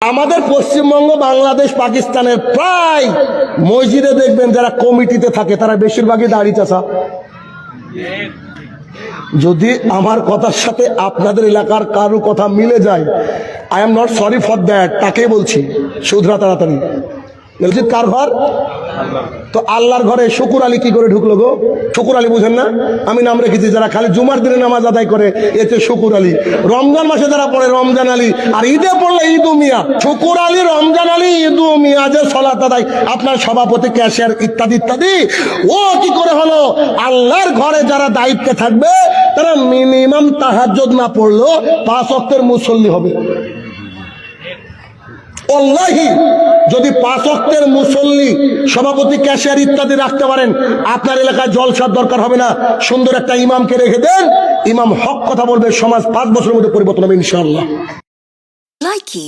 আমাদের পশ্চিমবঙ্গ, বাংলাদেশ, পাকিস্তানের প্রায় মসজিদে দেখবেন যারা কমিটিতে থাকে তারা বেশিরভাগই দাড়ি চাষা। যদি আমার কথার সাথে আপনাদের এলাকার কারো কথা মিলে যায়, I am not sorry for that, তাকে বলছি শুধরা তাড়াতাড়ি। মসজিদ কার ঘর? তো আল্লাহর ঘরে শুকুর আলী কি করে ঢুকলো গো? শুকুর আলী বুঝেন না? আমি নাম রেখেছি, যারা খালি জুমার দিনে নামাজ আদায় করে এতে শুকুর আলী। রমজান মাসে যারা পড়ে রমজান আলী, আর ঈদে পড়লে ঈদু মিয়া। শুকুর আলী, রমজান আলী, ঈদু মিয়া যে সলাত আদায়, আপনার সভাপতি, ক্যাশিয়ার ইত্যাদি ইত্যাদি। ও কি করে হলো? আল্লাহর ঘরে যারা দায়িত্বে থাকবে তারা মিনিমাম তাহাজ্জুদ না পড়লেও 5 ওয়াক্তের মুসল্লি হবে। আল্লাহি যদি 5 ওয়াক্তের মুসল্লি, সভাপতি, ক্যাশিয়ার ইত্যাদি রাখতে পারেন, আপনার এলাকায় জলসার দরকার হবে না। সুন্দর একটা ইমামকে রেখে দেন, ইমাম হক কথা বলবে, সমাজ 5 বছরের মধ্যে পরিবর্তন হবে ইনশাআল্লাহ। Likey